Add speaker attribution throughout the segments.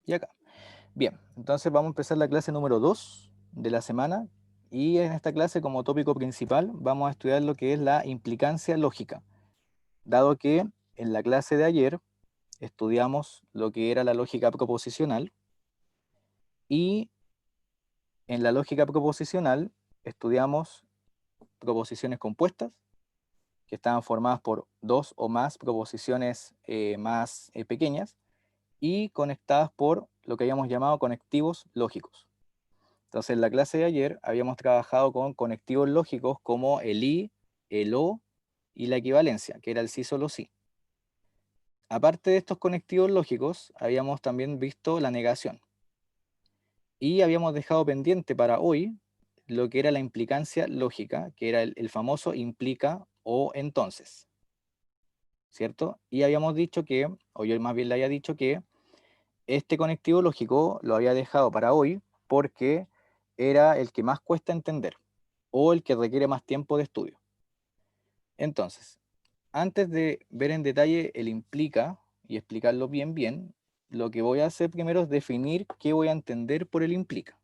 Speaker 1: y acá. Bien, entonces vamos a empezar la clase número 2 de la semana y en esta clase como tópico principal vamos a estudiar lo que es la implicancia lógica, dado que en la clase de ayer estudiamos lo que era la lógica proposicional y en la lógica proposicional estudiamos proposiciones compuestas que estaban formadas por dos o más proposiciones más pequeñas y conectadas por lo que habíamos llamado conectivos lógicos. Entonces, en la clase de ayer habíamos trabajado con conectivos lógicos como el y, el o y la equivalencia, que era el sí solo sí. Aparte de estos conectivos lógicos, habíamos también visto la negación. Y habíamos dejado pendiente para hoy lo que era la implicancia lógica, que era el famoso implica o entonces, ¿cierto? Y habíamos dicho que, o yo más bien le había dicho que este conectivo lógico lo había dejado para hoy porque era el que más cuesta entender o el que requiere más tiempo de estudio. Entonces, antes de ver en detalle el implica y explicarlo bien, lo que voy a hacer primero es definir qué voy a entender por el implica.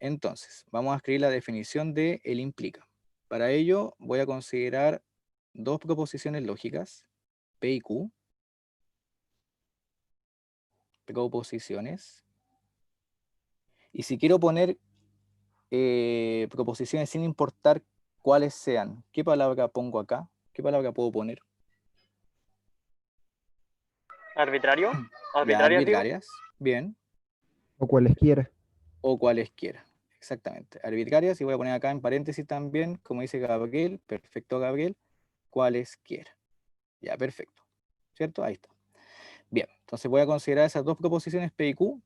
Speaker 1: Entonces, vamos a escribir la definición de el implica. Para ello voy a considerar dos proposiciones lógicas, P y Q, proposiciones. Y si quiero poner proposiciones sin importar cuáles sean, ¿qué palabra pongo acá? ¿Qué palabra puedo poner?
Speaker 2: ¿Arbitrario?
Speaker 1: Ya,
Speaker 2: ¿Arbitrarias, digo?
Speaker 1: arbitrarias, bien,
Speaker 3: O cualesquiera.
Speaker 1: o cualesquiera, exactamente. Arbitrarias, y voy a poner acá en paréntesis también, como dice Gabriel, perfecto Gabriel, cualesquiera. Ya, perfecto, ¿cierto? Ahí está. Bien, entonces voy a considerar esas dos proposiciones P y Q,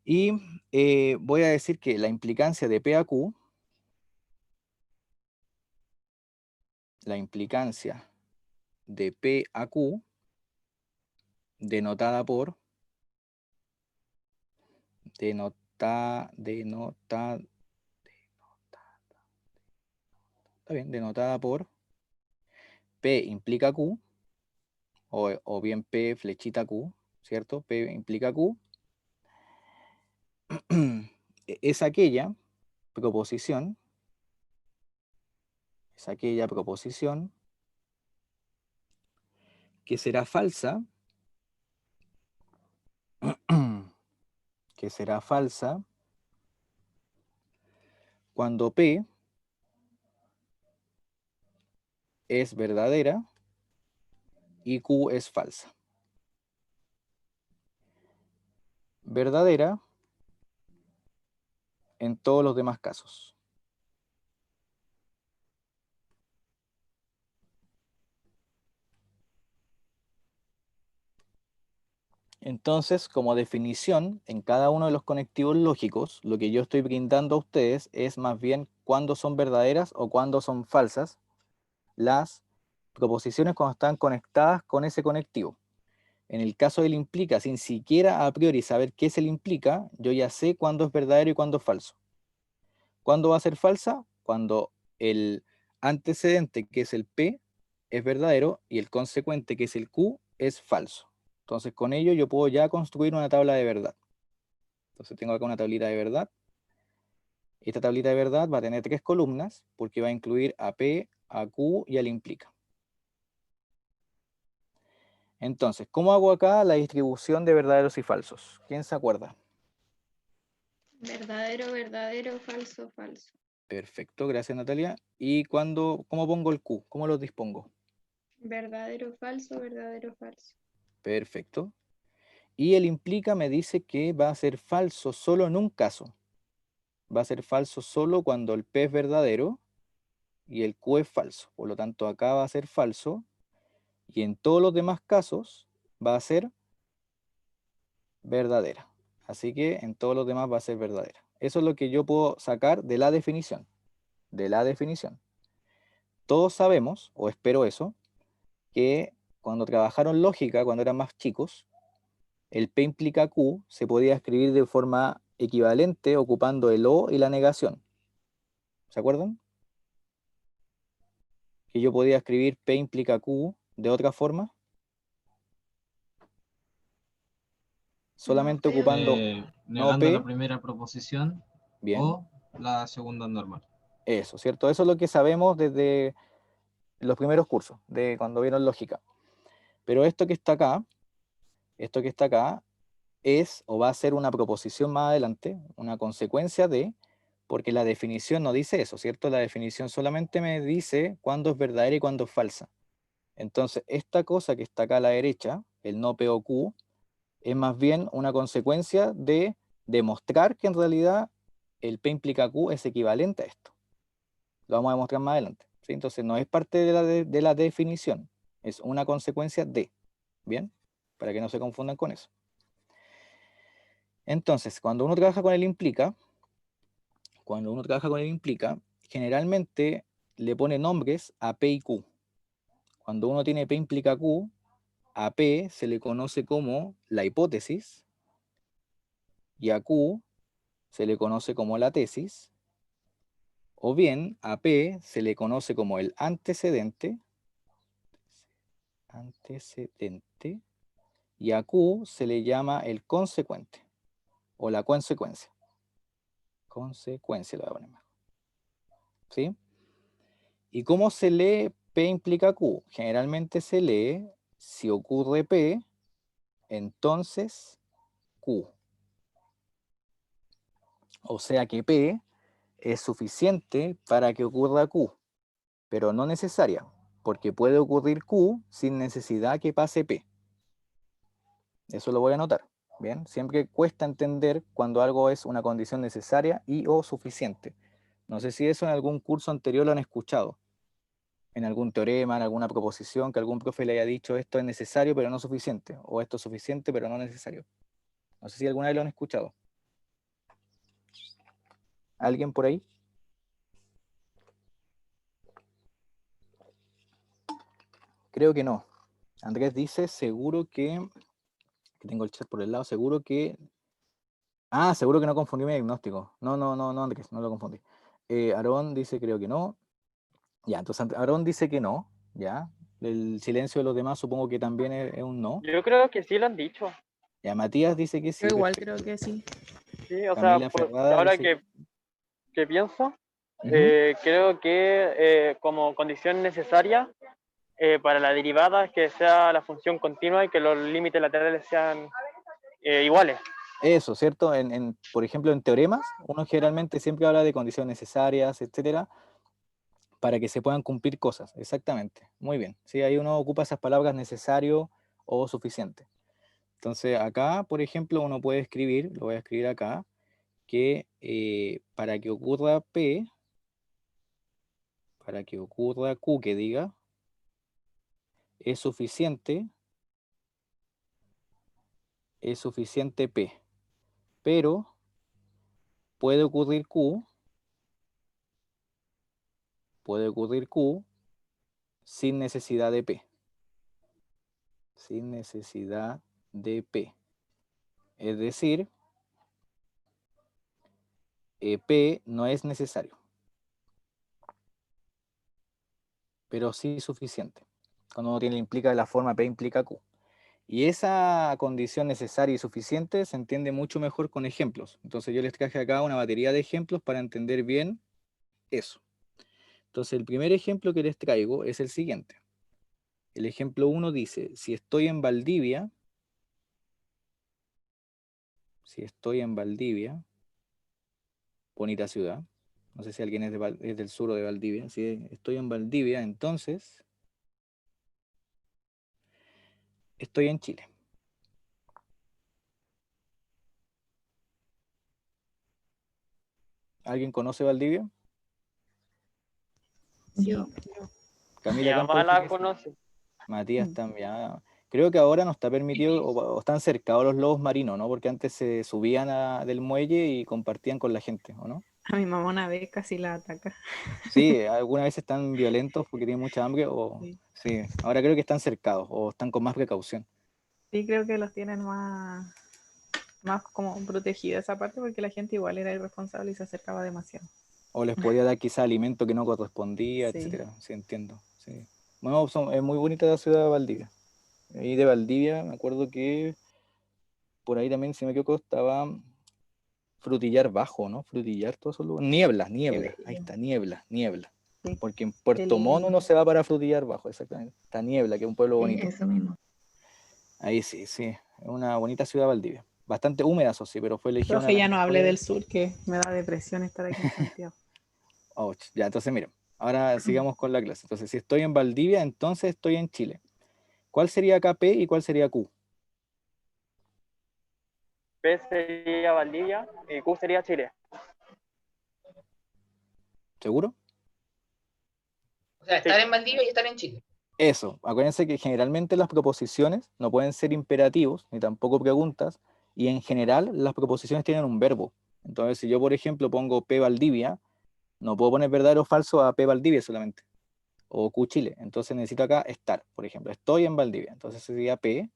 Speaker 1: y voy a decir que la implicancia de P a Q, la implicancia de P a Q, denotada por, está bien, denotada por P implica Q, o bien P flechita Q, ¿cierto? P implica Q, es proposición, es aquella proposición que será falsa, que será falsa cuando P es verdadera y Q es falsa. Verdadera en todos los demás casos. Entonces, como definición, en cada uno de los conectivos lógicos, lo que yo estoy brindando a ustedes es más bien cuándo son verdaderas o cuándo son falsas las proposiciones cuando están conectadas con ese conectivo. En el caso del implica, sin siquiera a priori saber qué es el implica, yo ya sé cuándo es verdadero y cuándo es falso. ¿Cuándo va a ser falsa? Cuando el antecedente, que es el P, es verdadero y el consecuente, que es el Q, es falso. Entonces con ello yo puedo ya construir una tabla de verdad. Entonces tengo acá una tablita de verdad. Esta tablita de verdad va a tener 3 columnas porque va a incluir a P, a Q y al implica. Entonces, ¿cómo hago acá la distribución de verdaderos y falsos? ¿Quién se acuerda?
Speaker 4: Verdadero, verdadero, falso, falso.
Speaker 1: Perfecto, gracias Natalia. ¿Y cómo pongo el Q? ¿Cómo lo dispongo?
Speaker 4: Verdadero, falso, verdadero, falso.
Speaker 1: Perfecto. Y el implica me dice que va a ser falso solo en un caso. Va a ser falso solo cuando el P es verdadero y el Q es falso. Por lo tanto, acá va a ser falso y en todos los demás casos va a ser verdadera. Así que en todos los demás va a ser verdadera. Eso es lo que yo puedo sacar de la definición. De la definición. Todos sabemos, o espero eso, que cuando trabajaron lógica, cuando eran más chicos, el P implica Q se podía escribir de forma equivalente ocupando el O y la negación. ¿Se acuerdan? Que yo podía escribir P implica Q de otra forma. solamente
Speaker 4: No,
Speaker 1: ocupando no
Speaker 5: negando la
Speaker 1: P,
Speaker 5: primera proposición
Speaker 1: bien,
Speaker 5: o la segunda normal.
Speaker 1: eso, ¿cierto? Eso es lo que sabemos desde los primeros cursos, de cuando vieron lógica. Pero esto que está acá, es o va a ser una proposición más adelante, una consecuencia de, porque la definición no dice eso, ¿cierto? La definición solamente me dice cuándo es verdadera y cuándo es falsa. Entonces, esta cosa que está acá a la derecha, el no P o Q, es más bien una consecuencia de demostrar que en realidad el P implica Q es equivalente a esto. Lo vamos a demostrar más adelante, ¿sí? Entonces, no es parte de la definición, es una consecuencia de, ¿bien? Para que no se confundan con eso. Entonces, cuando uno trabaja con el implica, generalmente le pone nombres a P y Q. Cuando uno tiene P implica Q, a P se le conoce como la hipótesis y a Q se le conoce como la tesis, o bien a P se le conoce como el antecedente, y a Q se le llama el consecuente o la consecuencia. Consecuencia lo voy a poner más. ¿Sí? ¿Y cómo se lee P implica Q? Generalmente se lee, si ocurre P, entonces Q. O sea que P es suficiente para que ocurra Q, pero no necesaria, porque puede ocurrir Q sin necesidad que pase P. Eso lo voy a anotar. Bien, siempre cuesta entender cuando algo es una condición necesaria y o suficiente. No sé si eso en algún curso anterior lo han escuchado, en algún teorema, en alguna proposición, que algún profe le haya dicho esto es necesario pero no suficiente, o esto es suficiente pero no necesario. No sé si alguna vez lo han escuchado. ¿Alguien por ahí? Creo que no. Andrés dice, seguro que tengo el chat por el lado, seguro que... Ah, seguro que no confundí mi diagnóstico. No, Andrés, no lo confundí. Aarón dice, creo que no. Ya, entonces Aarón dice que no, ya. El silencio de los demás supongo que también es un no.
Speaker 2: Yo creo que sí lo han dicho.
Speaker 1: Ya, Matías dice que sí.
Speaker 6: Yo igual
Speaker 1: Perfecto.
Speaker 6: creo que sí.
Speaker 2: Sí, o sea,
Speaker 1: Camila Ferrada
Speaker 2: ahora
Speaker 1: dice...
Speaker 2: que pienso,
Speaker 1: Ujú.
Speaker 2: creo que como condición necesaria para la derivada es que sea la función continua y que los límites laterales sean iguales.
Speaker 1: Eso, ¿cierto? Por ejemplo, en teoremas, uno generalmente siempre habla de condiciones necesarias, etcétera, para que se puedan cumplir cosas. Exactamente. Muy bien. Sí, ahí uno ocupa esas palabras necesario o suficiente. Entonces, acá, por ejemplo, uno puede escribir, lo voy a escribir acá, que para que ocurra P, para que ocurra Q, que diga, es suficiente P. Pero puede ocurrir Q sin necesidad de P. Sin necesidad de P. Es decir, P no es necesario, pero sí suficiente. Cuando uno tiene implica la forma P implica Q. Y esa condición necesaria y suficiente se entiende mucho mejor con ejemplos. Entonces yo les traje acá una batería de ejemplos para entender bien eso. Entonces el primer ejemplo que les traigo es el siguiente. El ejemplo 1 dice, si estoy en Valdivia, bonita ciudad, no sé si alguien es del sur o de Valdivia, si estoy en Valdivia, entonces estoy en Chile. ¿Alguien conoce Valdivia?
Speaker 6: Yo.
Speaker 2: Mi
Speaker 1: Camila Campos
Speaker 2: mamá
Speaker 1: dice
Speaker 2: la
Speaker 1: que sí.
Speaker 2: conoce.
Speaker 1: Matías también. Creo que ahora no está permitido, o están cercados los lobos marinos, ¿no? Porque antes se subían del muelle y compartían con la gente, ¿o no?
Speaker 6: A mi mamá una vez casi la ataca.
Speaker 1: Sí, algunas veces están violentos porque tienen mucha hambre, o
Speaker 6: Sí.
Speaker 1: sí, ahora creo que están cercados o están con más precaución.
Speaker 6: Sí, creo que los tienen más como protegida esa parte porque la gente igual era irresponsable y se acercaba demasiado.
Speaker 1: O les podía dar quizá alimento que no correspondía,
Speaker 6: Sí.
Speaker 1: etcétera. Sí, entiendo. Sí. Bueno, es muy bonita la ciudad de Valdivia. Y de Valdivia me acuerdo que por ahí también, si no me equivoco, estaba Frutillar Bajo, ¿no? Frutillar, todos esos lugares. Niebla, niebla. Ahí está, niebla, niebla.
Speaker 6: Sí.
Speaker 1: Porque en Puerto Montt uno se va para Frutillar Bajo, exactamente. Está Niebla, que es un pueblo
Speaker 7: Sí,
Speaker 1: bonito.
Speaker 7: eso mismo.
Speaker 1: Ahí sí, sí. Es una bonita ciudad Valdivia. Bastante húmeda, eso sí, pero fue elegida una
Speaker 6: Profe,
Speaker 1: de
Speaker 6: ya
Speaker 1: las
Speaker 6: no hable del
Speaker 1: mejores.
Speaker 6: sur, que me da depresión estar aquí en Santiago.
Speaker 1: Oh, ya, entonces miren, ahora sigamos con la clase. Entonces, si estoy en Valdivia, entonces estoy en Chile. ¿Cuál sería acá P y cuál sería Q?
Speaker 2: P sería Valdivia y Q sería Chile.
Speaker 1: ¿Seguro?
Speaker 8: O sea, estar
Speaker 2: Sí.
Speaker 8: en Valdivia y estar en Chile.
Speaker 1: Eso, acuérdense que generalmente las proposiciones no pueden ser imperativos, ni tampoco preguntas, y en general las proposiciones tienen un verbo. Entonces, si yo, por ejemplo, pongo P Valdivia, no puedo poner verdadero o falso a P Valdivia solamente, o Q Chile. Entonces necesito acá estar, por ejemplo, estoy en Valdivia, entonces sería P,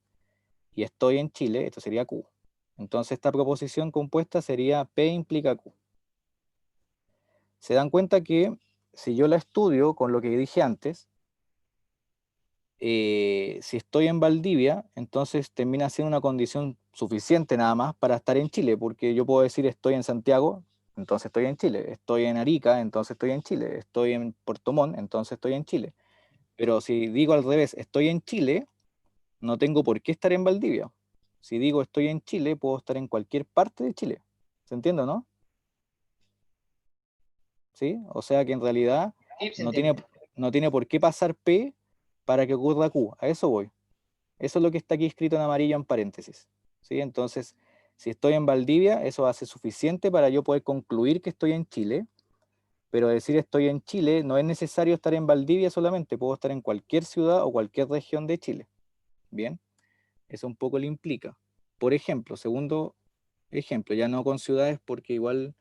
Speaker 1: y estoy en Chile, esto sería Q. Entonces esta proposición compuesta sería P implica Q. Se dan cuenta que si yo la estudio con lo que dije antes, si estoy en Valdivia, entonces termina siendo una condición suficiente nada más para estar en Chile, porque yo puedo decir estoy en Santiago, entonces estoy en Chile, estoy en Arica, entonces estoy en Chile, estoy en Puerto Montt, entonces estoy en Chile. Pero si digo al revés, estoy en Chile, no tengo por qué estar en Valdivia. Si digo estoy en Chile, puedo estar en cualquier parte de Chile. ¿Se entiende, no? ¿Sí? O sea que en realidad
Speaker 8: Sí, se
Speaker 1: no tiene,
Speaker 8: entiende.
Speaker 1: no tiene por qué pasar P para que ocurra Q. A eso voy. Eso es lo que está aquí escrito en amarillo en paréntesis. ¿Sí? Entonces, si estoy en Valdivia, eso hace suficiente para yo poder concluir que estoy en Chile, pero decir estoy en Chile no es necesario estar en Valdivia solamente, puedo estar en cualquier ciudad o cualquier región de Chile. Bien, eso un poco le implica. Por ejemplo, segundo ejemplo, ya no con ciudades porque igual,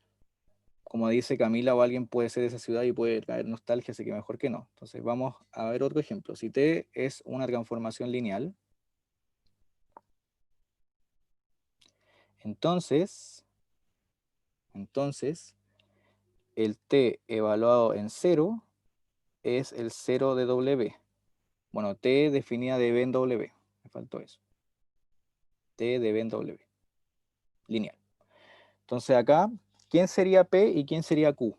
Speaker 1: como dice Camila, o alguien puede ser de esa ciudad y puede traer nostalgia, así que mejor que no. Entonces vamos a ver otro ejemplo. Si T es una transformación lineal, entonces el T evaluado en 0 es el 0 de W. Bueno, T definida de B en W. Me faltó eso. T de B en W. Lineal. Entonces acá, ¿quién sería P y quién sería Q?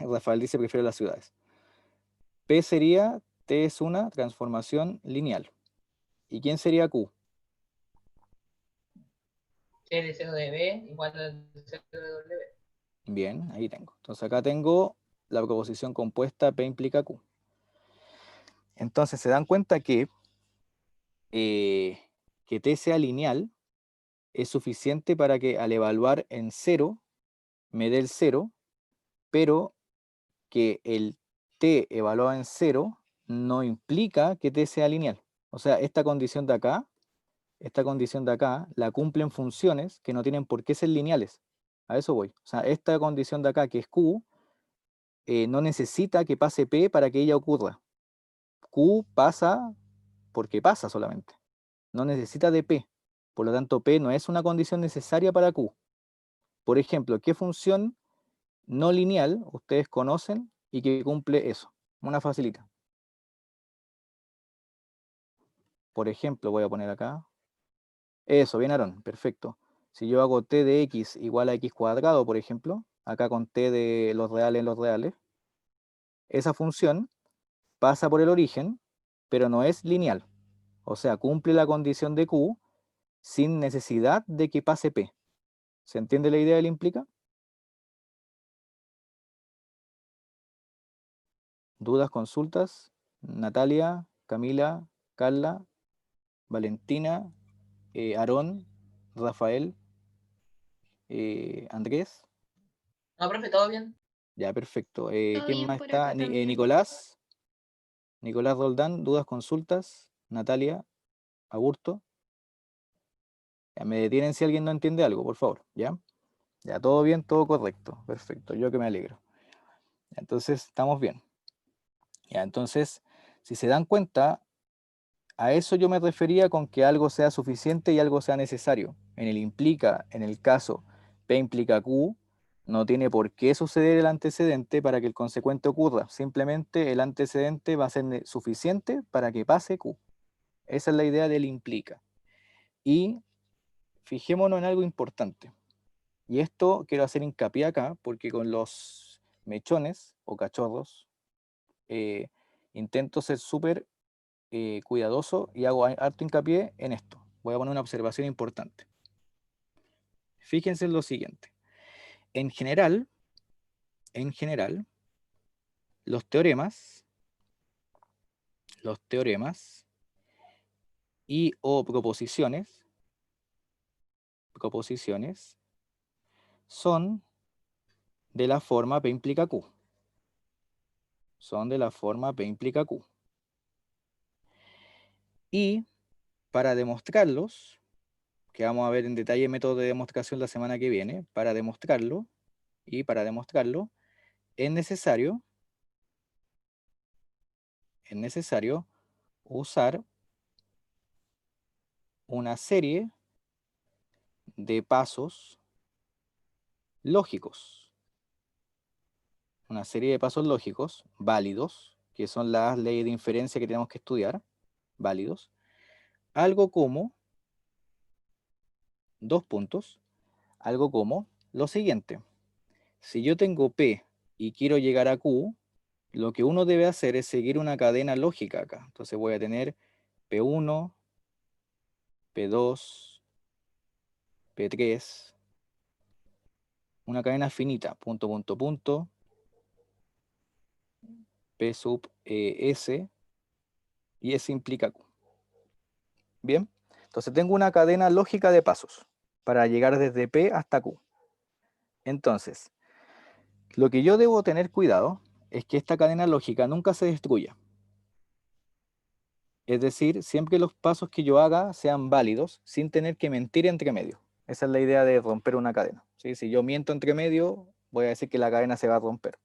Speaker 1: Rafael dice prefiero las ciudades. P sería, T es una transformación lineal. ¿Y quién sería Q?
Speaker 8: C de 0 de B igual al 0 de W.
Speaker 1: Bien, ahí tengo. Entonces acá tengo la proposición compuesta P implica Q. Entonces se dan cuenta que T sea lineal es suficiente para que al evaluar en 0 me dé el 0, pero que el T evaluado en 0 no implica que T sea lineal. O sea, esta condición de acá la cumplen funciones que no tienen por qué ser lineales. A eso voy. O sea, esta condición de acá, que es Q, no necesita que pase P para que ella ocurra. Q pasa porque pasa solamente. No necesita de P. Por lo tanto, P no es una condición necesaria para Q. Por ejemplo, ¿qué función no lineal ustedes conocen y que cumple eso? Una facilita. Por ejemplo, voy a poner acá. Eso, bien, Aarón, perfecto. Si yo hago t de x igual a x cuadrado, por ejemplo, acá con t de los reales en los reales, esa función pasa por el origen, pero no es lineal. O sea, cumple la condición de q sin necesidad de que pase p. ¿Se entiende la idea que le implica? ¿Dudas, consultas? Natalia, Camila, Carla, Valentina, Aarón, Rafael, Andrés.
Speaker 8: No, profe, ¿todo bien?
Speaker 1: Ya, perfecto.
Speaker 4: Todo
Speaker 1: ¿Quién
Speaker 4: bien
Speaker 1: más
Speaker 4: por
Speaker 1: está?
Speaker 4: acá también.
Speaker 1: Nicolás. Nicolás Roldán, dudas, consultas. Natalia, Agurto. Ya, me detienen si alguien no entiende algo, por favor. ¿Ya? Ya, todo bien, todo correcto. Perfecto, yo que me alegro. Entonces, estamos bien. Ya, entonces, si se dan cuenta, a eso yo me refería con que algo sea suficiente y algo sea necesario. En el implica, en el caso P implica Q, no tiene por qué suceder el antecedente para que el consecuente ocurra. Simplemente el antecedente va a ser suficiente para que pase Q. Esa es la idea del implica. Y fijémonos en algo importante. Y esto quiero hacer hincapié acá, porque con los mechones o cachorros intento ser súper cuidadoso y hago harto hincapié en esto. Voy a poner una observación importante. Fíjense en lo siguiente. En general, los teoremas y o proposiciones son de la forma P implica Q. Son de la forma P implica Q. Y para demostrarlos, que vamos a ver en detalle el método de demostración la semana que viene, para demostrarlo, es necesario usar una serie de pasos lógicos. Una serie de pasos lógicos válidos, que son las leyes de inferencia que tenemos que estudiar, válidos. Algo como, algo como lo siguiente. Si yo tengo P y quiero llegar a Q, lo que uno debe hacer es seguir una cadena lógica acá. Entonces voy a tener P1, P2, P3, una cadena finita, punto, punto, punto, P sub S, y S implica Q. Bien, entonces tengo una cadena lógica de pasos para llegar desde P hasta Q. Entonces, lo que yo debo tener cuidado es que esta cadena lógica nunca se destruya. Es decir, siempre los pasos que yo haga sean válidos sin tener que mentir entre medio. Esa es la idea de romper una cadena, ¿sí? Si yo miento entre medio, voy a decir que la cadena se va a romper.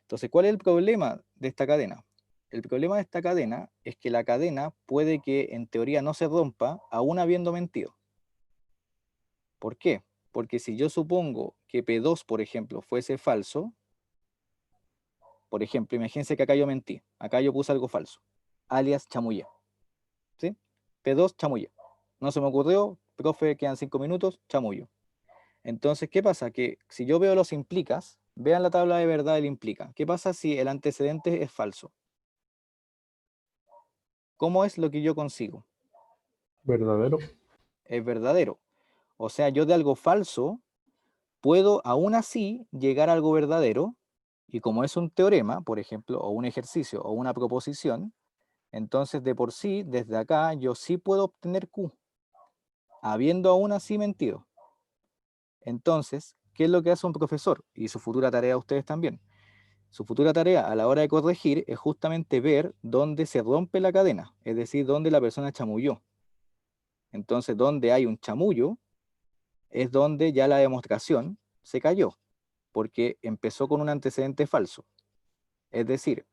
Speaker 1: Entonces, ¿cuál es el problema de esta cadena? El problema de esta cadena es que la cadena puede que en teoría no se rompa aún habiendo mentido. ¿Por qué? Porque si yo supongo que P2, por ejemplo, fuese falso, por ejemplo, imagínense que acá yo mentí, acá yo puse algo falso, alias chamullé, ¿sí? P2 chamullé. No se me ocurrió, profe, quedan 5 minutos, chamullo. Entonces, ¿qué pasa? Que si yo veo los implicas, vean la tabla de verdad del implica. ¿Qué pasa si el antecedente es falso? ¿Cómo es lo que yo consigo?
Speaker 3: Verdadero.
Speaker 1: Es verdadero. O sea, yo de algo falso puedo aún así llegar a algo verdadero, y como es un teorema, por ejemplo, o un ejercicio, o una proposición, entonces de por sí, desde acá, yo sí puedo obtener Q, habiendo aún así mentido. Entonces, ¿qué es lo que hace un profesor? Y su futura tarea a ustedes también. Su futura tarea a la hora de corregir es justamente ver dónde se rompe la cadena, es decir, dónde la persona chamulló. Entonces, donde hay un chamullo, es donde ya la demostración se cayó, porque empezó con un antecedente falso. Es decir,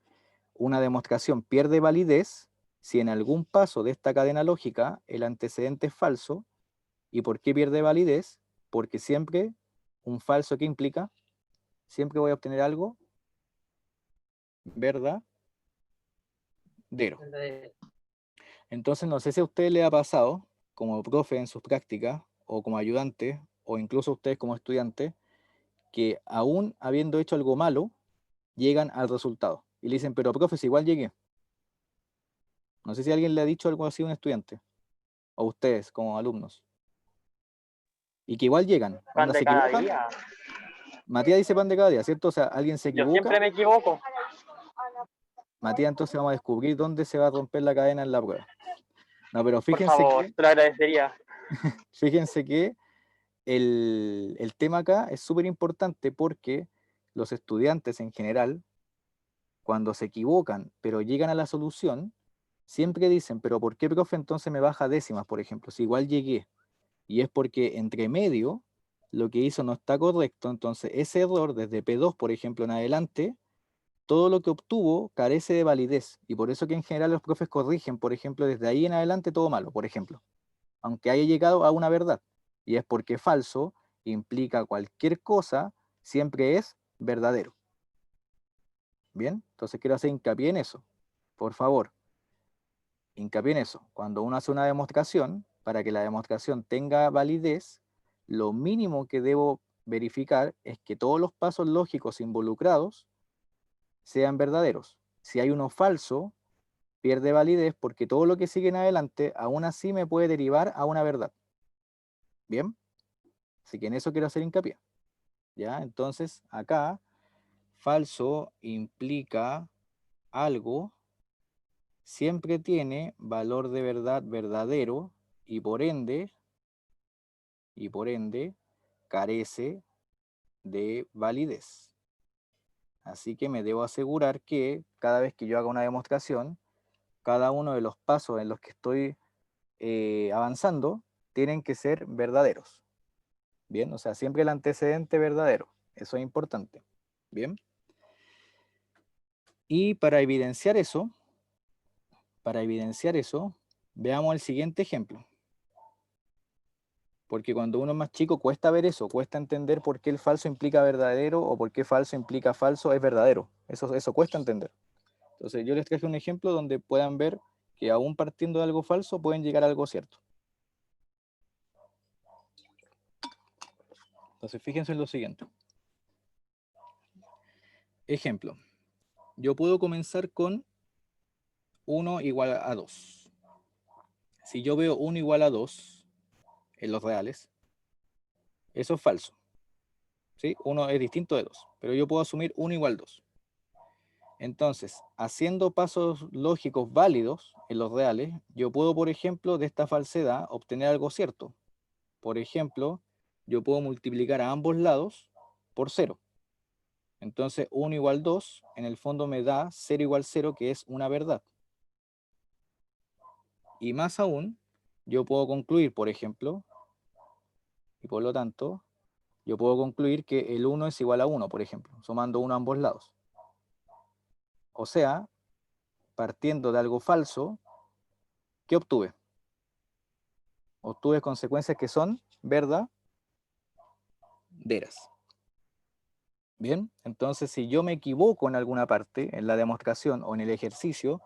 Speaker 1: una demostración pierde validez si en algún paso de esta cadena lógica el antecedente es falso. ¿Y por qué pierde validez? Porque siempre un falso que implica, siempre voy a obtener algo verdadero.
Speaker 8: Verdadero.
Speaker 1: Entonces no sé si a usted le ha pasado, como profe en sus prácticas, o como ayudante, o incluso ustedes como estudiantes, que aún habiendo hecho algo malo, llegan al resultado. Y le dicen, pero profe, si igual llegué. No sé si alguien le ha dicho algo así a un estudiante, o ustedes como alumnos. Y que igual llegan,
Speaker 2: Pan
Speaker 1: onda
Speaker 2: de
Speaker 1: se
Speaker 2: cada
Speaker 1: equivocan.
Speaker 2: día.
Speaker 1: Matías dice pan de cada día, ¿cierto? O sea, alguien se
Speaker 2: Yo
Speaker 1: equivoca.
Speaker 2: siempre me equivoco.
Speaker 1: Matías, entonces vamos a descubrir dónde se va a romper la cadena en la prueba. No, pero
Speaker 2: Por favor, te lo agradecería.
Speaker 1: fíjense que el tema acá es súper importante porque los estudiantes en general, cuando se equivocan, pero llegan a la solución, siempre dicen, pero ¿por qué, profe, entonces me baja décimas, por ejemplo? Si igual llegué. Y es porque entre medio lo que hizo no está correcto, entonces ese error desde P2, por ejemplo, en adelante, todo lo que obtuvo carece de validez. Y por eso que en general los profes corrigen, por ejemplo, desde ahí en adelante todo malo, por ejemplo, aunque haya llegado a una verdad. Y es porque falso implica cualquier cosa, siempre es verdadero. Bien, entonces quiero hacer hincapié en eso. Por favor, hincapié en eso. Cuando uno hace una demostración, para que la demostración tenga validez, lo mínimo que debo verificar es que todos los pasos lógicos involucrados sean verdaderos. Si hay uno falso, pierde validez porque todo lo que sigue en adelante aún así me puede derivar a una verdad. ¿Bien? Así que en eso quiero hacer hincapié. ¿Ya? Entonces, acá, falso implica algo, siempre tiene valor de verdad verdadero y por ende, carece de validez. Así que me debo asegurar que cada vez que yo haga una demostración, cada uno de los pasos en los que estoy avanzando tienen que ser verdaderos. Bien, o sea, siempre el antecedente verdadero. Eso es importante. Bien. Y para evidenciar eso, veamos el siguiente ejemplo. Porque cuando uno es más chico cuesta ver eso, cuesta entender por qué el falso implica verdadero o por qué falso implica falso es verdadero. Eso cuesta entender. Entonces yo les traje un ejemplo donde puedan ver que aún partiendo de algo falso pueden llegar a algo cierto. Entonces fíjense en lo siguiente. Ejemplo. Yo puedo comenzar con 1 igual a 2. Si yo veo 1 igual a 2 en los reales, eso es falso. ¿Sí? 1 es distinto de 2, pero yo puedo asumir 1 igual a 2. Entonces, haciendo pasos lógicos válidos en los reales, yo puedo, por ejemplo, de esta falsedad obtener algo cierto. Por ejemplo, yo puedo multiplicar a ambos lados por 0. Entonces, 1 igual 2, en el fondo me da 0 igual 0, que es una verdad. Y más aún, yo puedo concluir, por ejemplo, y por lo tanto, yo puedo concluir que el 1 es igual a 1, por ejemplo, sumando 1 a ambos lados. O sea, partiendo de algo falso, ¿qué obtuve? Obtuve consecuencias que son verdaderas. Bien, entonces si yo me equivoco en alguna parte, en la demostración o en el ejercicio,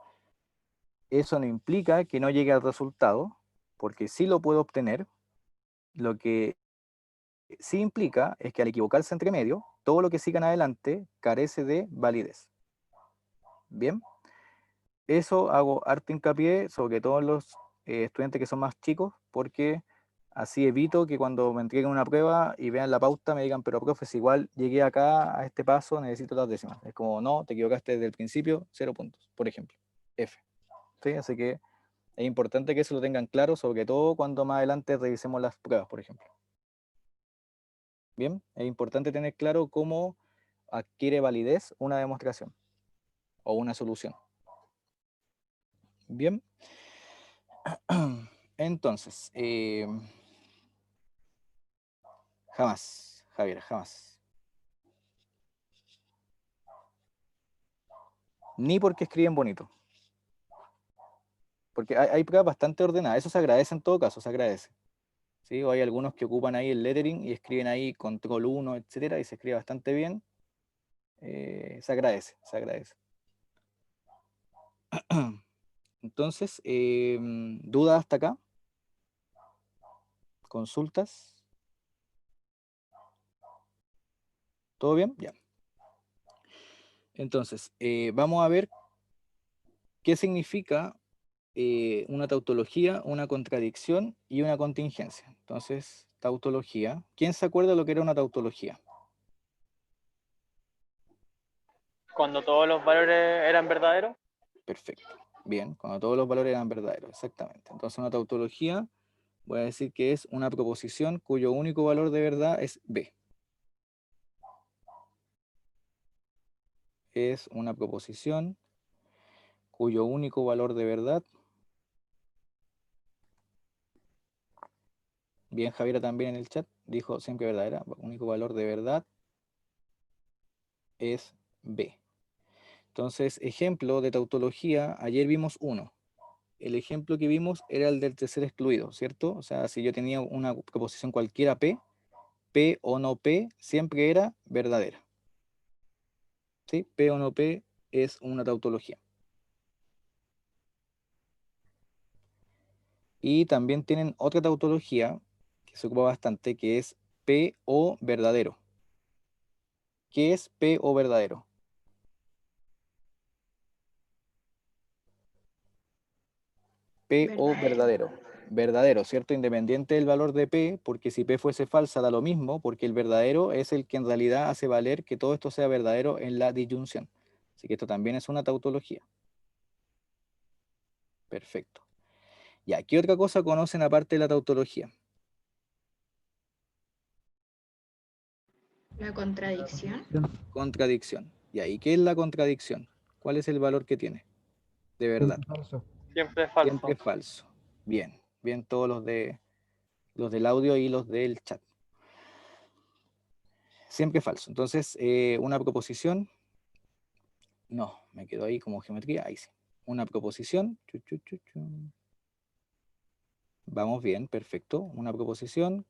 Speaker 1: eso no implica que no llegue al resultado, porque sí lo puedo obtener. Lo que sí implica es que al equivocarse entre medio, todo lo que sigan adelante carece de validez. Bien, eso hago harto hincapié, sobre todo en los estudiantes que son más chicos, porque así evito que cuando me entreguen una prueba y vean la pauta me digan, pero profe, si igual llegué acá a este paso, necesito las décimas. Es como, no, te equivocaste desde el principio, 0 puntos, por ejemplo, F. ¿Sí? Así que es importante que eso lo tengan claro, sobre todo cuando más adelante revisemos las pruebas, por ejemplo. Bien, es importante tener claro cómo adquiere validez una demostración o una solución. Bien, entonces, jamás, Javier, jamás. Ni porque escriben bonito. Porque hay pruebas bastante ordenadas, eso se agradece en todo caso, se agradece. ¿Sí? O hay algunos que ocupan ahí el lettering y escriben ahí control 1, etcétera, y se escribe bastante bien. Se agradece, se agradece. Entonces, ¿dudas hasta acá? ¿Consultas? ¿Todo bien? Ya. Entonces, vamos a ver qué significa una tautología, una contradicción y una contingencia. Entonces, tautología. ¿Quién se acuerda de lo que era una tautología?
Speaker 2: Cuando todos los valores eran verdaderos.
Speaker 1: Perfecto. Bien, cuando todos los valores eran verdaderos, exactamente. Entonces, una tautología, voy a decir que es una proposición cuyo único valor de verdad es B. Es una proposición cuyo único valor de verdad. Bien, Javiera también en el chat dijo siempre verdadera. Único valor de verdad es B. Entonces, ejemplo de tautología, ayer vimos uno. El ejemplo que vimos era el del tercer excluido, ¿cierto? O sea, si yo tenía una proposición cualquiera P o no P, siempre era verdadera. ¿Sí? P o no P es una tautología. Y también tienen otra tautología que se ocupa bastante, que es P o verdadero. ¿Qué es P o verdadero? P o verdadero. Verdadero, ¿cierto? Independiente del valor de P, porque si P fuese falsa da lo mismo, porque el verdadero es el que en realidad hace valer que todo esto sea verdadero en la disyunción. Así que esto también es una tautología. Perfecto. Ya, ¿qué otra cosa conocen aparte de la tautología?
Speaker 4: La contradicción.
Speaker 1: Contradicción. ¿Y ahí qué es la contradicción? ¿Cuál es el valor que tiene? De verdad.
Speaker 3: Falso.
Speaker 2: Siempre es falso.
Speaker 1: Siempre es falso. Bien, bien todos los del audio y los del chat. Siempre es falso. Entonces, una proposición, no, me quedo ahí como geometría, ahí sí. Una proposición, vamos bien, perfecto. Una proposición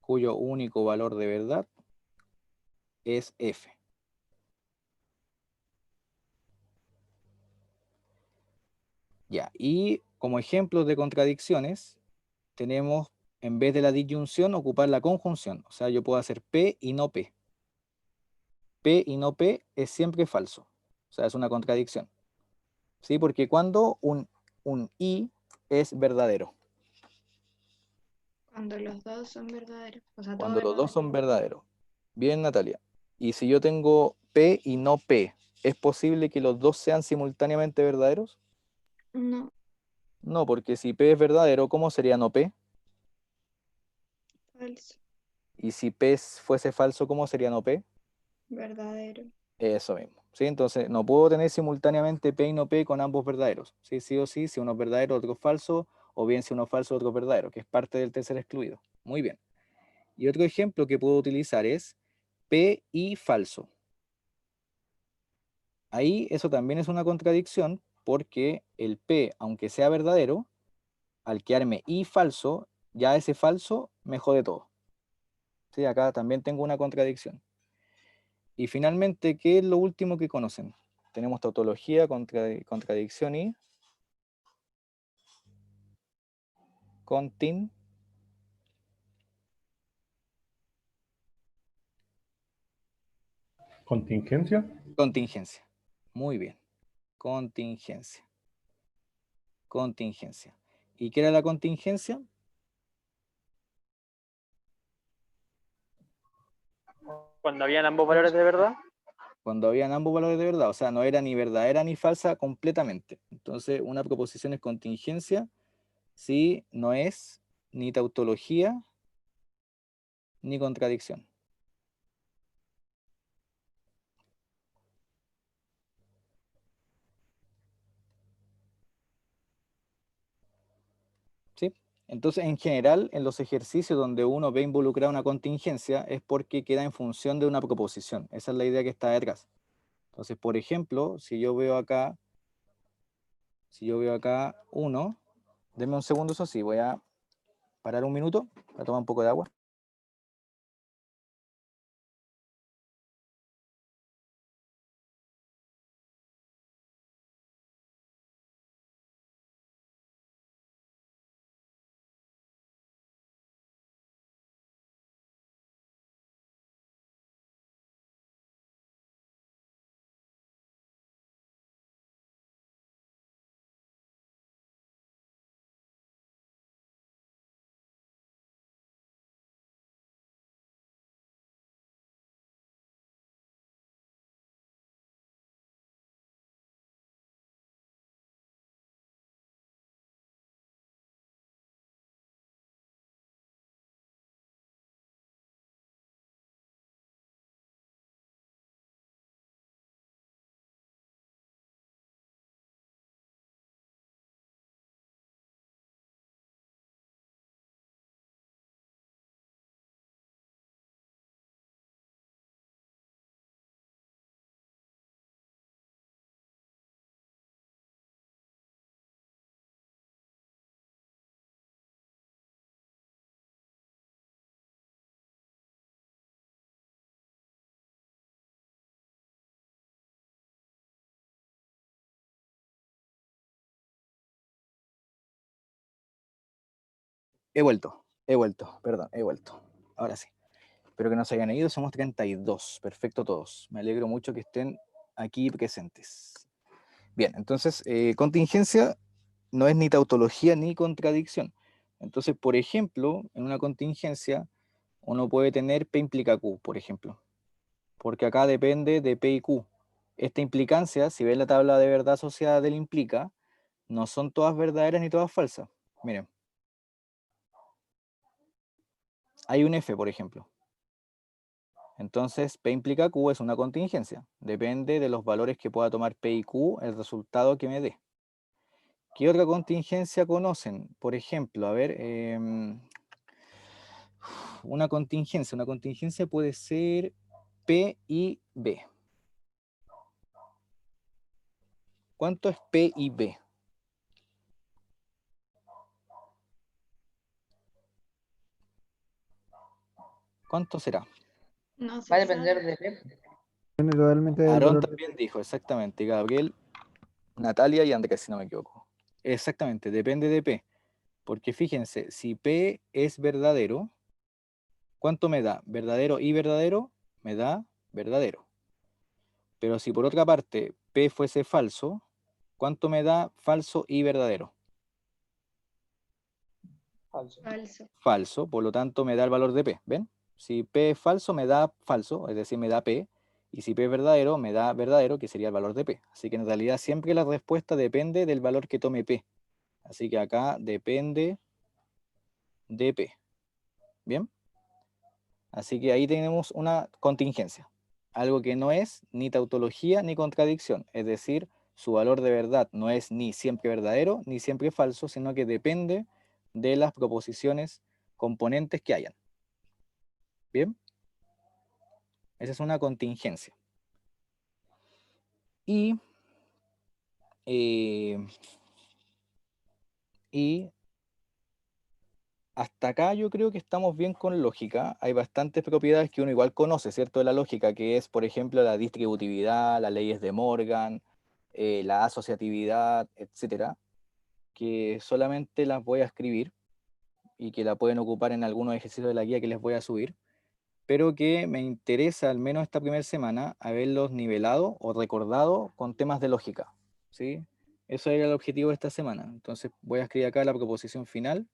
Speaker 1: cuyo único valor de verdad es f. Ya, y como ejemplos de contradicciones, tenemos, en vez de la disyunción, ocupar la conjunción. O sea, yo puedo hacer P y no P. P y no P es siempre falso. O sea, es una contradicción. ¿Sí? Porque cuando un I es verdadero.
Speaker 4: Cuando los dos son verdaderos. O sea, todo
Speaker 1: Cuando los dos
Speaker 4: verdadero.
Speaker 1: son verdaderos. Bien, Natalia. Y si yo tengo P y no P, ¿es posible que los dos sean simultáneamente verdaderos?
Speaker 4: No,
Speaker 1: No, porque si P es verdadero, ¿cómo sería no P?
Speaker 4: falso.
Speaker 1: Y si P fuese falso, ¿cómo sería no P?
Speaker 4: Verdadero.
Speaker 1: Eso mismo. ¿Sí? Entonces, no puedo tener simultáneamente P y no P con ambos verdaderos. ¿Sí? Sí o sí, si uno es verdadero, otro es falso, o bien si uno es falso, otro es verdadero, que es parte del tercer excluido. Muy bien. Y otro ejemplo que puedo utilizar es P y falso. Ahí eso también es una contradicción porque el P, aunque sea verdadero, al quedarme y falso, ya ese falso me jode todo. ¿Sí? Acá también tengo una contradicción. Y finalmente, ¿qué es lo último que conocen? Tenemos tautología, contradicción y contin.
Speaker 3: Contingencia.
Speaker 1: Contingencia. Muy bien. Contingencia. Contingencia. ¿Y qué era la contingencia?
Speaker 2: Cuando habían ambos valores de verdad.
Speaker 1: Cuando habían ambos valores de verdad, o sea, no era ni verdadera ni falsa completamente. Entonces, una proposición es contingencia si no es ni tautología ni contradicción. ¿Sí? Entonces, en general, en los ejercicios donde uno ve involucrada una contingencia es porque queda en función de una proposición. Esa es la idea que está detrás. Entonces, por ejemplo, si yo veo acá 1, denme un segundo, eso sí, voy a parar un minuto para tomar un poco de agua. He vuelto, perdón, he vuelto. Ahora sí. Espero que no se hayan ido, somos 32. Perfecto todos. Me alegro mucho que estén aquí presentes. Bien, entonces, contingencia no es ni tautología ni contradicción. Entonces, por ejemplo, en una contingencia, uno puede tener P implica Q, por ejemplo, porque acá depende de P y Q. Esta implicancia, si ven la tabla de verdad asociada del implica, no son todas verdaderas ni todas falsas. Miren, hay un F, por ejemplo. Entonces, P implica Q es una contingencia. Depende de los valores que pueda tomar P y Q, el resultado que me dé. ¿Qué otra contingencia conocen? Por ejemplo, a ver, una contingencia puede ser P y B. ¿Cuánto es P y B? ¿Cuánto será?
Speaker 4: No
Speaker 8: Va a
Speaker 4: se
Speaker 8: depender
Speaker 4: sabe.
Speaker 8: de P.
Speaker 3: Depende totalmente del
Speaker 1: Aarón
Speaker 3: valor de
Speaker 1: también
Speaker 3: P.
Speaker 1: dijo, exactamente, Gabriel, Natalia y Andrés, si no me equivoco. Exactamente, depende de P. Porque fíjense, si P es verdadero, ¿cuánto me da? Verdadero y verdadero, me da verdadero. Pero si por otra parte P fuese falso, ¿cuánto me da falso y verdadero?
Speaker 8: Falso.
Speaker 4: Falso.
Speaker 1: Falso, por lo tanto me da el valor de P, ¿ven? Si P es falso, me da falso, es decir, me da P, y si P es verdadero, me da verdadero, que sería el valor de P. Así que en realidad siempre la respuesta depende del valor que tome P. Así que acá depende de P, ¿bien? Así que ahí tenemos una contingencia, algo que no es ni tautología ni contradicción, es decir, su valor de verdad no es ni siempre verdadero ni siempre falso, sino que depende de las proposiciones componentes que hayan. ¿Bien? Esa es una contingencia. Y hasta acá yo creo que estamos bien con lógica. Hay bastantes propiedades que uno igual conoce, ¿cierto? De la lógica, que es, por ejemplo, la distributividad, las leyes de Morgan, la asociatividad, etcétera, que solamente las voy a escribir y que la pueden ocupar en algunos ejercicios de la guía que les voy a subir, pero que me interesa, al menos esta primera semana, haberlos nivelado o recordado con temas de lógica, ¿sí? Eso era el objetivo de esta semana. Entonces voy a escribir acá la proposición final,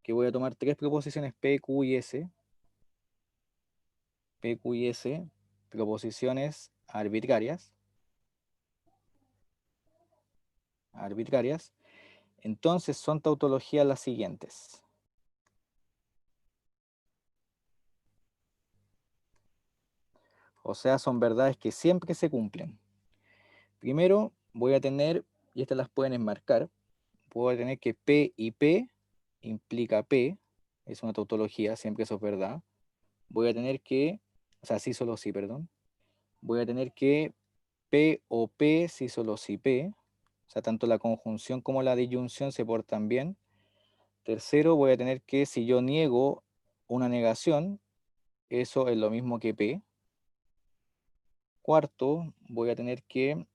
Speaker 1: que voy a tomar tres proposiciones P, Q y S. P, Q y S, proposiciones arbitrarias. Entonces son tautologías las siguientes. O sea, son verdades que siempre se cumplen. Primero voy a tener, y estas las pueden enmarcar, puedo tener que P y P implica P, es una tautología, siempre eso es verdad. Voy a tener que, o sea, sí solo sí, perdón. Voy a tener que P o P, sí solo sí P, o sea, tanto la conjunción como la disyunción se portan bien. Tercero, voy a tener que si yo niego una negación, eso es lo mismo que P. Cuarto, voy a tener que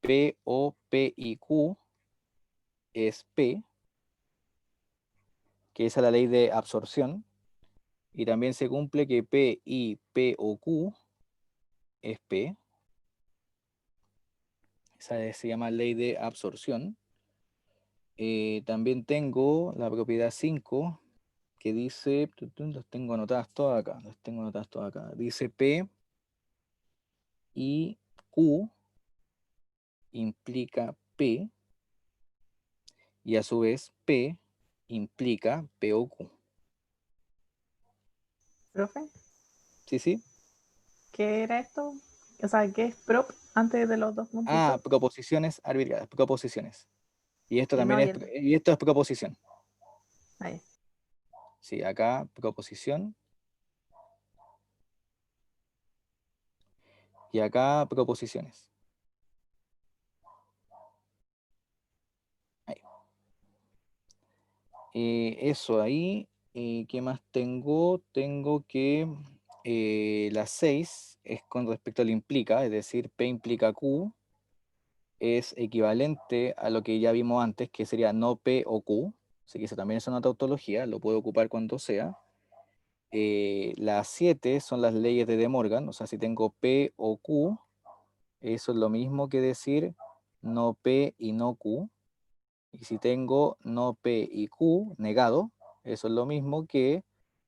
Speaker 1: P o P y Q es P, que es la ley de absorción. Y también se cumple que P y P o Q es P. Esa se llama ley de absorción. También tengo la propiedad 5 que dice, las tengo anotadas todas acá, dice P y Q implica P y a su vez P implica P o Q.
Speaker 6: Profe,
Speaker 1: ¿Sí, sí?
Speaker 6: ¿qué era esto? O sea, ¿qué es prop antes de los dos
Speaker 1: Ah,
Speaker 6: puntitos?
Speaker 1: proposiciones arbitrarias, proposiciones. Y esto
Speaker 6: Y no,
Speaker 1: también
Speaker 6: y
Speaker 1: es, y esto es proposición.
Speaker 6: ahí.
Speaker 1: Sí, acá proposición. Y acá proposiciones. Ahí. Eso ahí. ¿Qué más tengo? Tengo que la 6 es con respecto al implica, es decir, P implica Q, es equivalente a lo que ya vimos antes, que sería no P o Q, así que eso también es una tautología, lo puedo ocupar cuando sea. Las 7 son las leyes de De Morgan, o sea, si tengo P o Q, eso es lo mismo que decir no P y no Q. Y si tengo no P y Q negado, eso es lo mismo que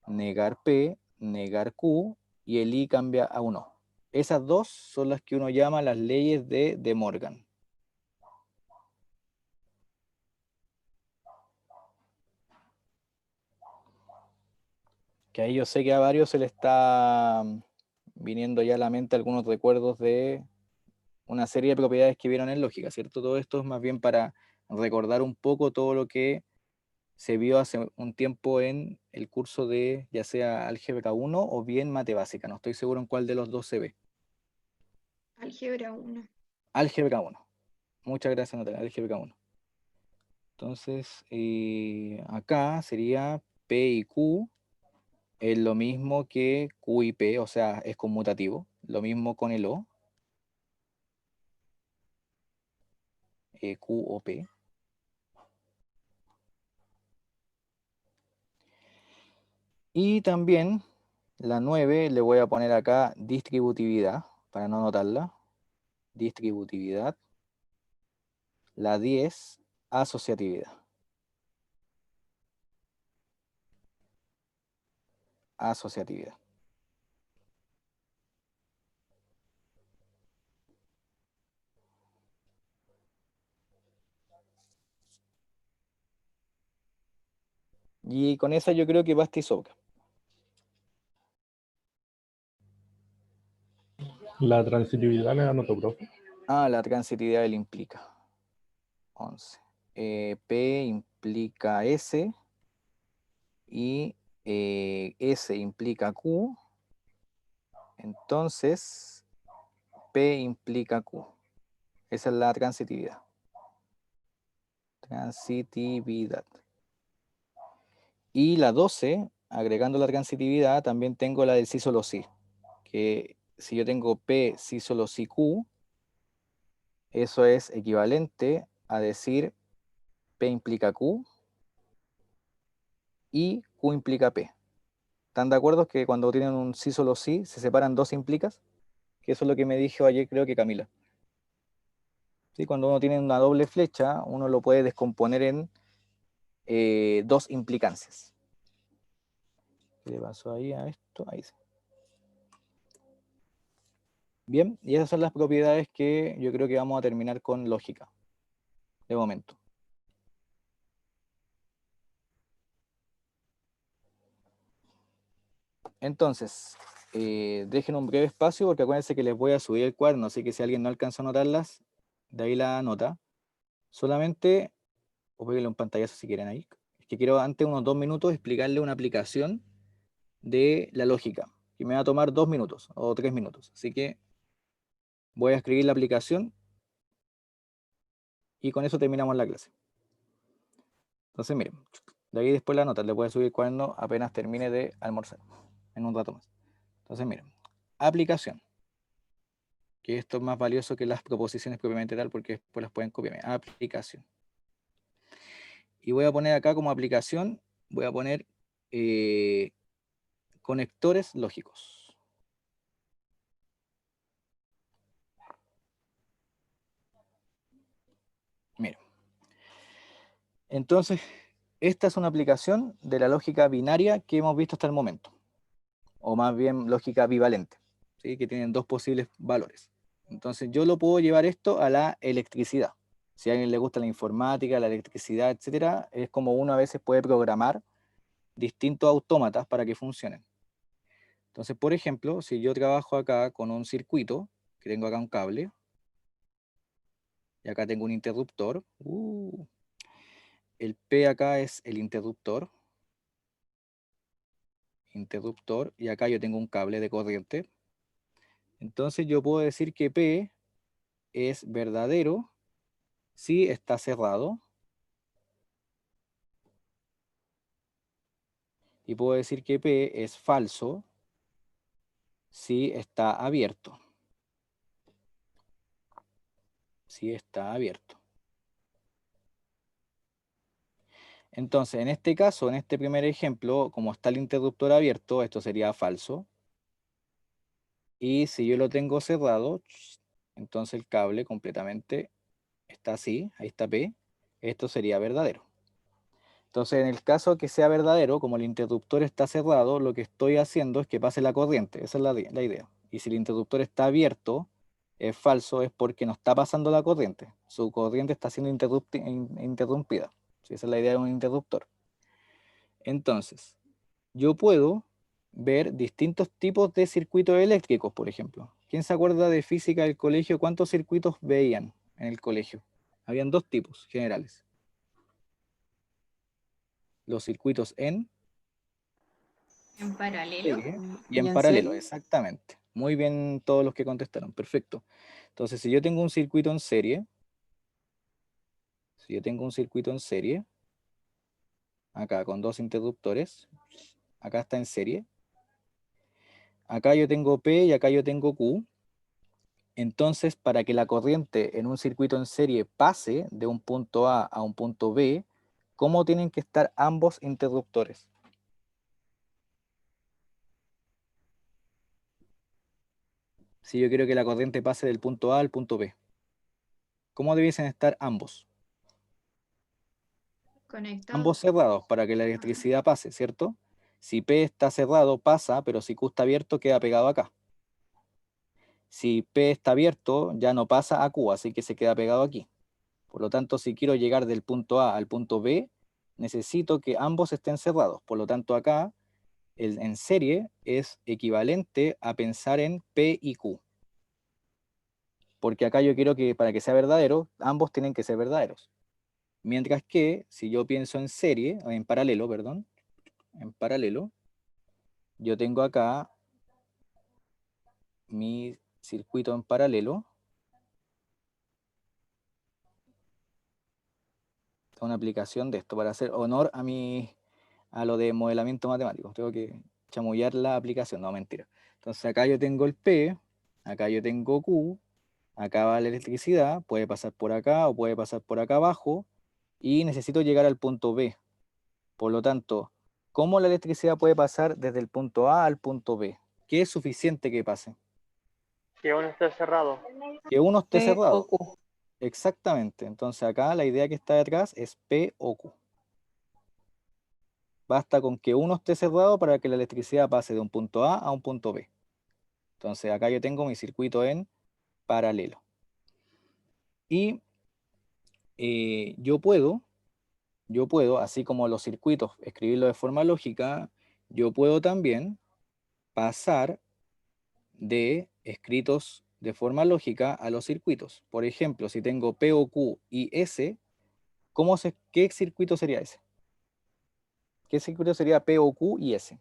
Speaker 1: negar P, negar Q, y el I cambia a un O. Esas dos son las que uno llama las leyes de De Morgan. Que ahí yo sé que a varios se le está viniendo ya a la mente algunos recuerdos de una serie de propiedades que vieron en lógica, ¿cierto? Todo esto es más bien para recordar un poco todo lo que se vio hace un tiempo en el curso de ya sea álgebra 1 o bien mate básica. No estoy seguro en cuál de los dos se ve.
Speaker 4: Álgebra 1.
Speaker 1: Álgebra 1. Muchas gracias, Natalia. Álgebra 1. Entonces, acá sería P y Q es lo mismo que Q y P, o sea, es conmutativo. Lo mismo con el O, Q o P. Y también la 9 le voy a poner acá distributividad, para no anotarla. Distributividad. La 10, asociatividad. Asociatividad. Y con esa yo creo que basta y sobra.
Speaker 7: La transitividad la anoto, profe.
Speaker 1: La transitividad del implica. 11. P implica S y S implica Q. Entonces, P implica Q. Esa es la transitividad. Transitividad. Y la 12, agregando la transitividad, también tengo la del sí solo sí. Que si yo tengo P sí solo sí Q, eso es equivalente a decir P implica Q y Q implica P. ¿Están de acuerdo que cuando tienen un sí solo sí se separan dos implicas? Que eso es lo que me dijo ayer, creo que Camila. ¿Sí? Cuando uno tiene una doble flecha, uno lo puede descomponer en dos implicancias. ¿Qué le pasó ahí a esto? Ahí sí. Bien, y esas son las propiedades que yo creo que vamos a terminar con lógica, de momento. Entonces, dejen un breve espacio porque acuérdense que les voy a subir el cuaderno, así que si alguien no alcanza a anotarlas, de ahí la anota. Solamente, o péguenle un pantallazo si quieren ahí, es que quiero antes unos 2 minutos explicarle una aplicación de la lógica, que me va a tomar 2 minutos o 3 minutos. Así que voy a escribir la aplicación y con eso terminamos la clase. Entonces, miren, de ahí después la nota, le voy a subir el cuaderno apenas termine de almorzar, en un rato más. Entonces, miren, aplicación, que esto es más valioso que las proposiciones propiamente tal, porque después las pueden copiar. Aplicación. Y voy a poner acá como aplicación, voy a poner conectores lógicos. Miren. Entonces, esta es una aplicación de la lógica binaria que hemos visto hasta el momento, o más bien lógica bivalente, ¿sí? Que tienen dos posibles valores. Entonces yo lo puedo llevar esto a la electricidad. Si a alguien le gusta la informática, la electricidad, etcétera, es como uno a veces puede programar distintos autómatas para que funcionen. Entonces, por ejemplo, si yo trabajo acá con un circuito, que tengo acá un cable, y acá tengo un interruptor, el P acá es el interruptor, y acá yo tengo un cable de corriente. Entonces yo puedo decir que P es verdadero si está cerrado, y puedo decir que P es falso si está abierto. Si está abierto. Entonces, en este caso, en este primer ejemplo, como está el interruptor abierto, esto sería falso. Y si yo lo tengo cerrado, entonces el cable completamente está así, ahí está P, esto sería verdadero. Entonces, en el caso que sea verdadero, como el interruptor está cerrado, lo que estoy haciendo es que pase la corriente, esa es la idea. Y si el interruptor está abierto, es falso, es porque no está pasando la corriente. Su corriente está siendo interrumpida. Sí, esa es la idea de un interruptor. Entonces, yo puedo ver distintos tipos de circuitos eléctricos, por ejemplo. ¿Quién se acuerda de física del colegio? ¿Cuántos circuitos veían en el colegio? Habían dos tipos generales. Los circuitos en
Speaker 4: En paralelo.
Speaker 1: serie y en
Speaker 6: en
Speaker 1: paralelo,
Speaker 6: serie?
Speaker 1: exactamente. Muy bien todos los que contestaron, perfecto. Entonces, si yo tengo un circuito en serie, acá con dos interruptores, acá está en serie, acá yo tengo P y acá yo tengo Q. Entonces, para que la corriente en un circuito en serie pase de un punto A a un punto B, ¿cómo tienen que estar ambos interruptores? Si yo quiero que la corriente pase del punto A al punto B, ¿cómo debiesen estar ambos? Ambos
Speaker 4: Conectados.
Speaker 1: cerrados para que la electricidad pase, ¿cierto? Si P está cerrado, pasa, pero si Q está abierto, queda pegado acá. Si P está abierto, ya no pasa a Q, así que se queda pegado aquí. Por lo tanto, si quiero llegar del punto A al punto B, necesito que ambos estén cerrados. Por lo tanto, acá, en serie, es equivalente a pensar en P y Q. Porque acá yo quiero que, para que sea verdadero, ambos tienen que ser verdaderos. Mientras que, si yo pienso en serie, o en paralelo, perdón, en paralelo, yo tengo acá mi circuito en paralelo, una aplicación de esto para hacer honor a lo de modelamiento matemático. Tengo que chamullar la aplicación, no, mentira. Entonces acá yo tengo el P, acá yo tengo Q, acá va la electricidad, puede pasar por acá o puede pasar por acá abajo, y necesito llegar al punto B. Por lo tanto, ¿cómo la electricidad puede pasar desde el punto A al punto B? ¿Qué es suficiente que pase?
Speaker 2: Que uno esté cerrado.
Speaker 1: Que uno esté
Speaker 6: P o
Speaker 1: cerrado.
Speaker 6: Q.
Speaker 1: Exactamente. Entonces acá la idea que está detrás es P o Q. Basta con que uno esté cerrado para que la electricidad pase de un punto A un punto B. Entonces acá yo tengo mi circuito en paralelo. Y yo puedo, así como los circuitos, escribirlo de forma lógica, yo puedo también pasar de escritos de forma lógica a los circuitos. Por ejemplo, si tengo P o Q y S, ¿qué circuito sería ese? ¿Qué circuito sería P o Q y S?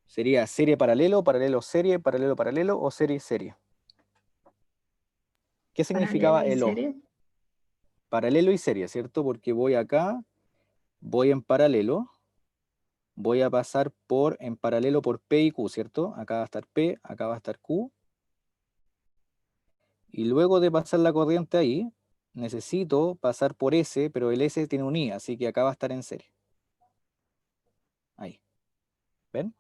Speaker 1: ¿Sería serie paralelo, paralelo serie, paralelo paralelo o serie serie? ¿Qué significaba
Speaker 4: Paralelo y
Speaker 1: el O?
Speaker 4: serie.
Speaker 1: Paralelo y serie, ¿cierto? Porque voy acá, voy en paralelo, voy a pasar en paralelo por P y Q, ¿cierto? Acá va a estar P, acá va a estar Q. Y luego de pasar la corriente ahí, necesito pasar por S, pero el S tiene un I, así que acá va a estar en serie. Ahí. ¿Ven?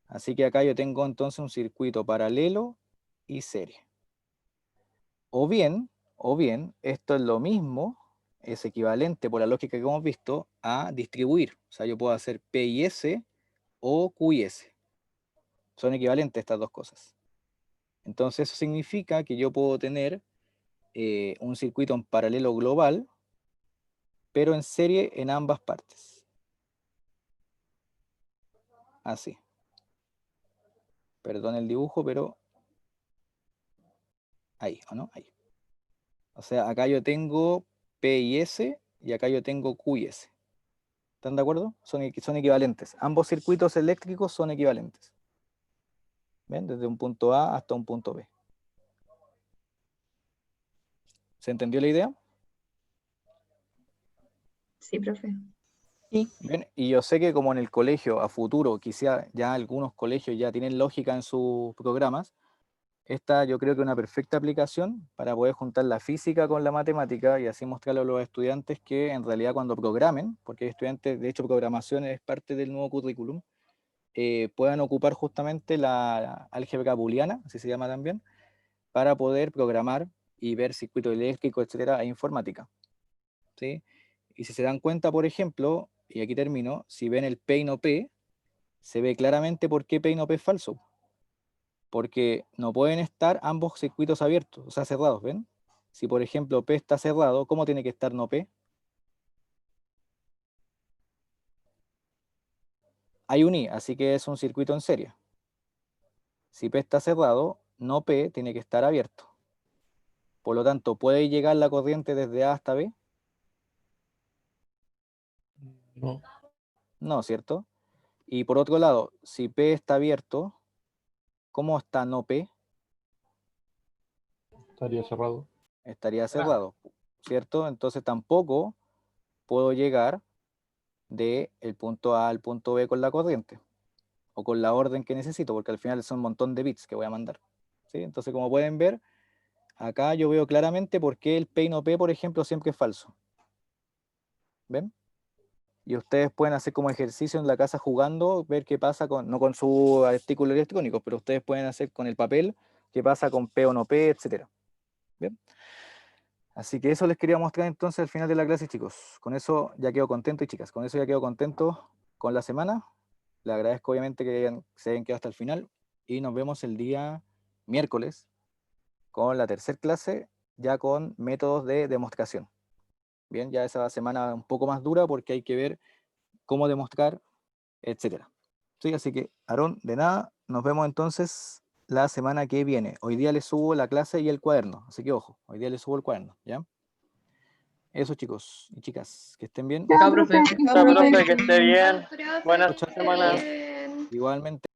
Speaker 1: Así que acá yo tengo entonces un circuito paralelo y serie. O bien, esto es lo mismo, es equivalente por la lógica que hemos visto a distribuir. O sea, yo puedo hacer P y S o Q y S. Son equivalentes estas dos cosas. Entonces eso significa que yo puedo tener un circuito en paralelo global, pero en serie en ambas partes. Así. Perdón el dibujo, pero ahí, ¿o no? Ahí. O sea, acá yo tengo P y S y acá yo tengo Q y S. ¿Están de acuerdo? Son equivalentes. Ambos circuitos eléctricos son equivalentes. ¿Ven? Desde un punto A hasta un punto B. ¿Se entendió la idea?
Speaker 4: Sí, profe.
Speaker 6: Sí.
Speaker 1: ¿Ven? Y yo sé que como en el colegio a futuro, quizá ya algunos colegios ya tienen lógica en sus programas, Esta yo creo que es una perfecta aplicación para poder juntar la física con la matemática y así mostrarle a los estudiantes que en realidad cuando programen, porque hay estudiantes, de hecho programación es parte del nuevo currículum, puedan ocupar justamente la álgebra booleana, así se llama también, para poder programar y ver circuitos eléctricos, etcétera, e informática. ¿Sí? Y si se dan cuenta, por ejemplo, y aquí termino, si ven el P y no P, se ve claramente por qué P y no P es falso. Porque no pueden estar ambos circuitos abiertos, o sea, cerrados, ¿ven? Si, por ejemplo, P está cerrado, ¿cómo tiene que estar no P? Hay un I, así que es un circuito en serie. Si P está cerrado, no P tiene que estar abierto. Por lo tanto, ¿puede llegar la corriente desde A hasta B?
Speaker 7: No,
Speaker 1: No, ¿cierto? Y por otro lado, si P está abierto, ¿cómo está no P?
Speaker 7: estaría cerrado.
Speaker 1: Estaría cerrado, ¿cierto? Entonces tampoco puedo llegar del punto A al punto B con la corriente o con la orden que necesito, porque al final son un montón de bits que voy a mandar. ¿Sí? Entonces, como pueden ver, acá yo veo claramente por qué el P y no P, por ejemplo, siempre es falso. ¿Ven? Y ustedes pueden hacer como ejercicio en la casa jugando, ver qué pasa con, no con su artículo electrónico, pero ustedes pueden hacer con el papel qué pasa con P o no P, etcétera. ¿Bien? Así que eso les quería mostrar entonces al final de la clase, chicos. Con eso ya quedo contento, y chicas, con eso ya quedo contento con la semana. Les agradezco obviamente que se hayan quedado hasta el final y nos vemos el día miércoles con la tercera clase, ya con métodos de demostración. Bien, ya esa semana un poco más dura porque hay que ver cómo demostrar, etcétera. Sí, así que, Aarón, de nada, nos vemos entonces la semana que viene. Hoy día les subo la clase y el cuaderno, así que ojo, hoy día les subo el cuaderno, ¿ya? Eso, chicos y chicas, que estén bien.
Speaker 8: Chao, profe.
Speaker 2: Chao, profe, que esté bien.
Speaker 4: Profe,
Speaker 2: Buenas
Speaker 4: que esté
Speaker 2: semanas.
Speaker 4: bien.
Speaker 1: Igualmente.